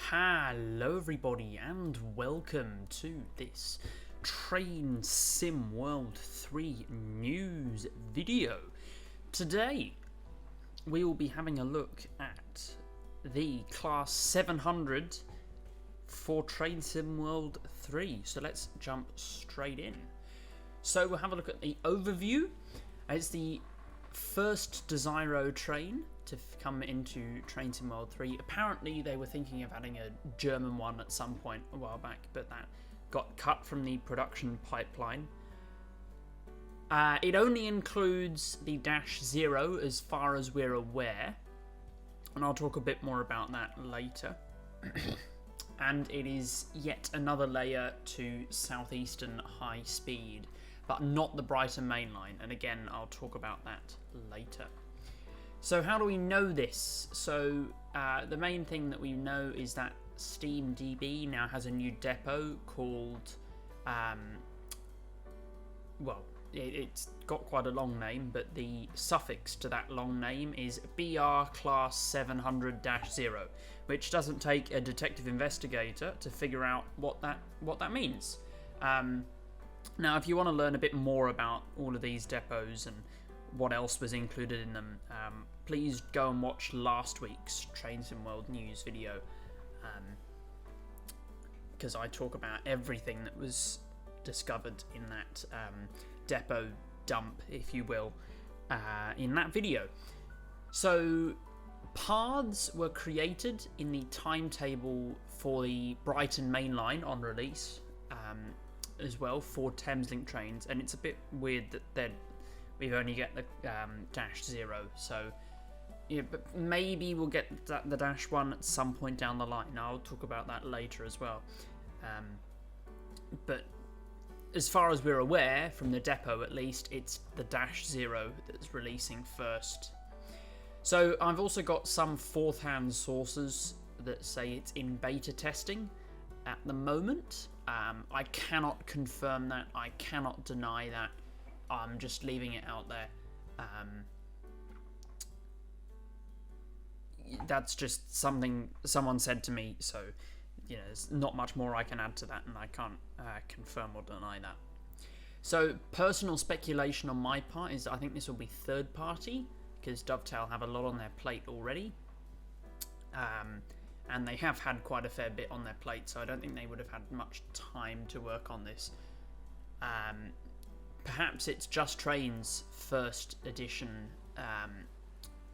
Hello everybody and welcome to this Train Sim World 3 news video. Today we will be having a look at the Class 700 for Train Sim World 3. So let's jump straight in. So we'll have a look at the overview. It's the first Desiro train to come into Train Sim World 3. Apparently they were thinking of adding a German one at some point a while back, but that got cut from the production pipeline. It only includes the Dash Zero as far as we're aware, and I'll talk a bit more about that later. And it is yet another layer to Southeastern High Speed, but not the Brighton Main Line, and again I'll talk about that later. So how do we know this? So the main thing that we know is that SteamDB now has a new depot called, it's got quite a long name, but the suffix to that long name is BR Class 700-0, which doesn't take a detective investigator to figure out what that means. Now, if you want to learn a bit more about all of these depots and what else was included in them, please go and watch last week's Train Sim World news video, because I talk about everything that was discovered in that depot dump, if you will, in that video. So paths were created in the timetable for the Brighton Main Line on release, as well, for Thameslink trains, and it's a bit weird that we've only get the Dash Zero, so yeah, but maybe we'll get the Dash One at some point down the line. I'll talk about that later as well. But as far as we're aware, from the depot at least, it's the Dash Zero that's releasing first. So I've also got some fourth-hand sources that say it's in beta testing at the moment. I cannot confirm that. I cannot deny that. I'm just leaving it out there. That's just something someone said to me, so there's not much more I can add to that, and I can't confirm or deny that. So personal speculation on my part is I think this will be third party, because Dovetail have a lot on their plate already, and they have had quite a fair bit on their plate, so I don't think they would have had much time to work on this. Perhaps it's Just Train's first edition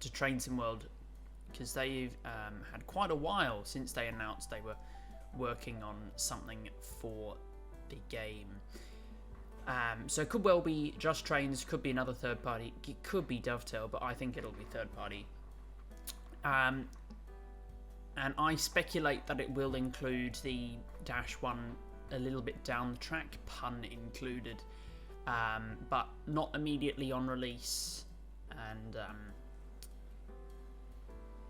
to Train Sim World, because they've had quite a while since they announced they were working on something for the game. So it could well be Just Trains, could be another third party, it could be Dovetail, but I think it'll be third party. And I speculate that it will include the Dash 1 a little bit down the track, pun included. But not immediately on release, and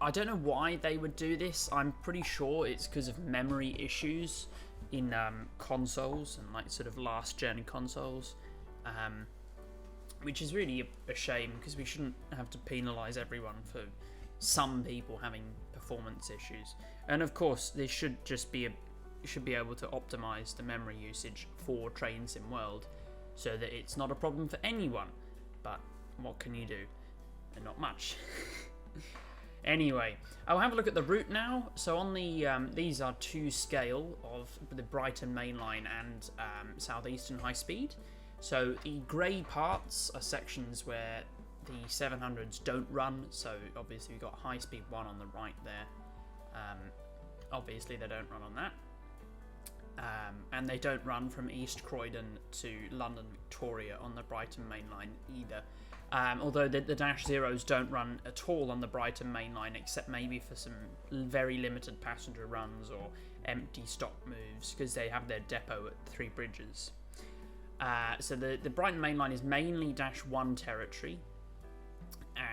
I don't know why they would do this. I'm pretty sure it's because of memory issues in consoles and like sort of last gen consoles, which is really a shame, because we shouldn't have to penalise everyone for some people having performance issues. And of course, this should just be should be able to optimise the memory usage for Train Sim World, so that it's not a problem for anyone. But what can you do? And not much. Anyway, I'll have a look at the route now. So on the these are to scale of the Brighton Main Line and Southeastern High Speed. So the grey parts are sections where the 700s don't run. So obviously we've got High Speed 1 on the right there. Obviously they don't run on that. And they don't run from East Croydon to London Victoria on the Brighton Main Line either. Although the Dash Zeros don't run at all on the Brighton Main Line, except maybe for some very limited passenger runs or empty stop moves, because they have their depot at Three Bridges. So the Brighton Main Line is mainly Dash 1 territory,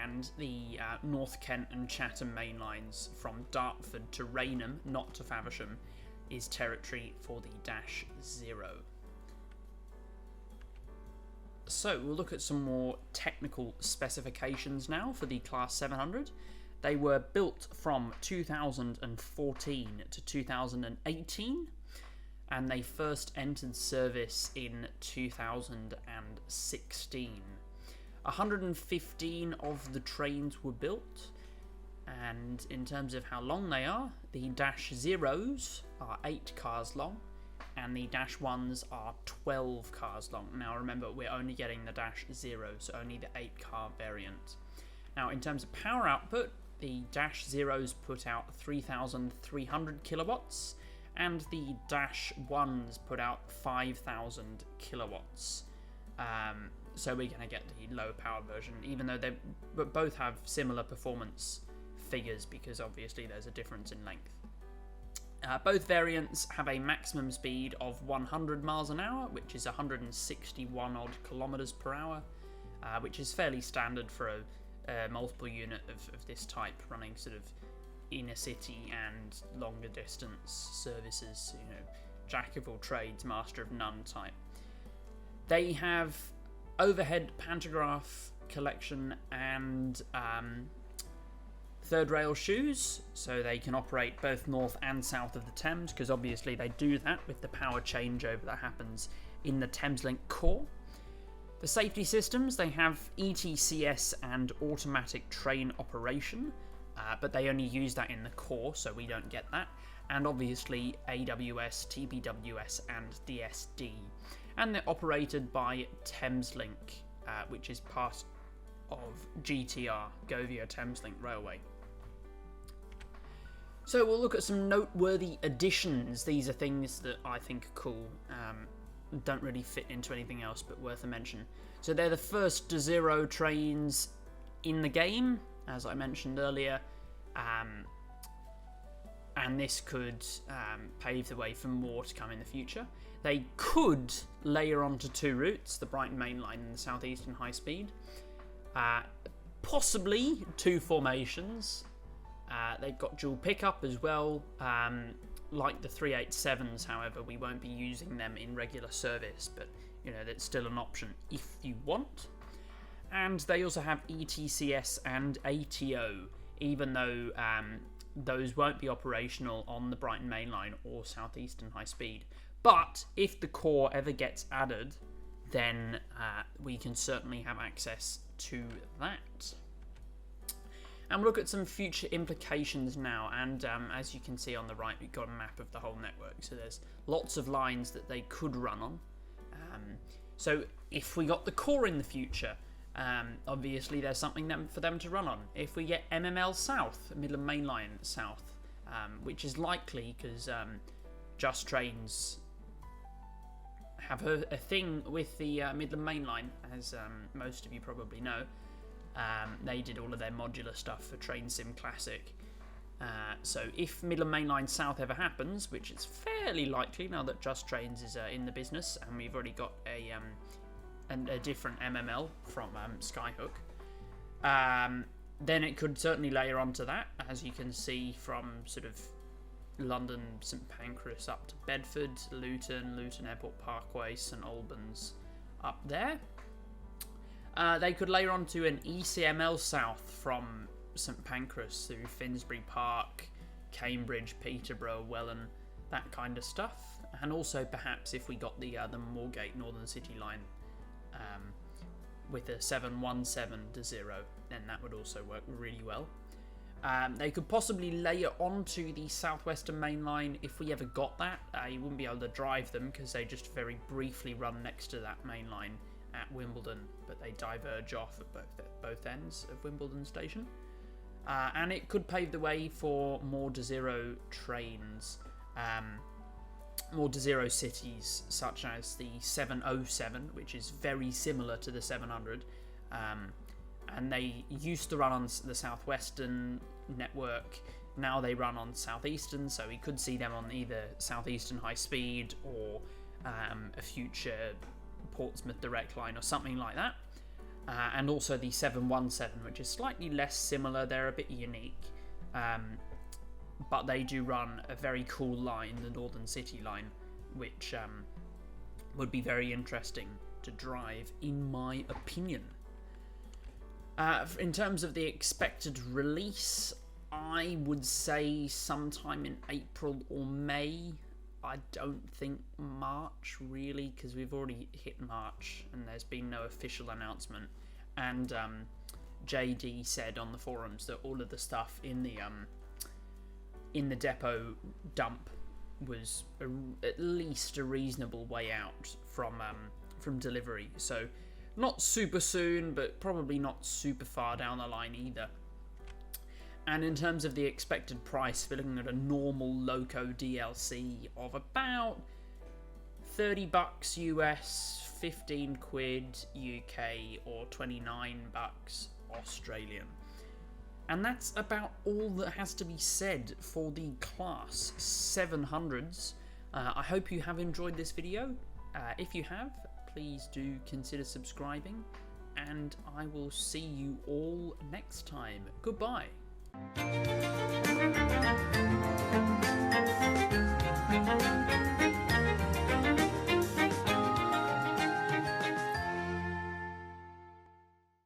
and the North Kent and Chatham main lines from Dartford to Rainham, not to Faversham, is territory for the Dash Zero. So we'll look at some more technical specifications now for the Class 700. They were built from 2014 to 2018, and they first entered service in 2016. 115 of the trains were built, and in terms of how long they are, the Dash Zeros are 8 cars long, and the Dash 1s are 12 cars long. Now remember, we're only getting the Dash Zeros, so only the 8 car variant. Now in terms of power output, the Dash Zeros put out 3,300 kilowatts, and the Dash 1s put out 5,000 kilowatts. So we're going to get the low power version, even though they both have similar performance figures, because obviously there's a difference in length. Both variants have a maximum speed of 100 miles an hour, which is 161 odd kilometers per hour, which is fairly standard for a multiple unit of this type, running sort of inner city and longer distance services, you know, jack of all trades, master of none type. They have overhead pantograph collection and third rail shoes, so they can operate both north and south of the Thames, because obviously they do that with the power changeover that happens in the Thameslink core. The safety systems, they have ETCS and automatic train operation, but they only use that in the core, so we don't get that. And obviously AWS, TPWS and DSD. And they're operated by Thameslink, which is part of GTR, Go Via Thameslink Railway. So we'll look at some noteworthy additions. These are things that I think are cool. Don't really fit into anything else, but worth a mention. So they're the first Zero trains in the game, as I mentioned earlier, and this could pave the way for more to come in the future. They could layer onto 2 routes, the Brighton Main Line and the South Eastern High Speed. Possibly 2 formations. They've got dual pickup as well. Like the 387s, however, we won't be using them in regular service, but you know, that's still an option if you want. And they also have ETCS and ATO, even though those won't be operational on the Brighton Main Line or South Eastern High Speed. But if the core ever gets added, then we can certainly have access to that. And we'll look at some future implications now, and as you can see on the right, we've got a map of the whole network, so there's lots of lines that they could run on. So if we got the core in the future, obviously there's something for them to run on. If we get MML South, Midland Main Line South, which is likely because Just Trains have a thing with the Midland Main Line, as most of you probably know. They did all of their modular stuff for Train Sim Classic. So if Midland Main Line South ever happens, which is fairly likely now that Just Trains is in the business, and we've already got a different MML from Skyhook, then it could certainly layer onto that, as you can see from sort of London, St Pancras up to Bedford, Luton Airport Parkway, St Albans up there. They could layer onto an ECML South from St Pancras through Finsbury Park, Cambridge, Peterborough, Welland, that kind of stuff. And also perhaps if we got the Moorgate Northern City line with a 717 to 0, then that would also work really well. They could possibly layer onto the Southwestern Main Line if we ever got that. You wouldn't be able to drive them because they just very briefly run next to that main line at Wimbledon, but they diverge off at both ends of Wimbledon Station. And it could pave the way for more to zero trains, more to zero cities, such as the 707, which is very similar to the 700. And they used to run on the Southwestern network. Now they run on Southeastern, so we could see them on either Southeastern High Speed or a future Portsmouth Direct Line or something like that. And also the 717, which is slightly less similar. They're a bit unique, but they do run a very cool line, the Northern City line, which would be very interesting to drive, in my opinion. In terms of the expected release, I would say sometime in April or May. I don't think March, really, because we've already hit March and there's been no official announcement. And JD said on the forums that all of the stuff in the depot dump was at least a reasonable way out from delivery. So not super soon, but probably not super far down the line either. And in terms of the expected price, we're looking at a normal Loco DLC of about $30 US, 15 quid UK, or 29 bucks Australian. And that's about all that has to be said for the Class 700s. I hope you have enjoyed this video. If you have, please do consider subscribing, and I will see you all next time. Goodbye. Thank you.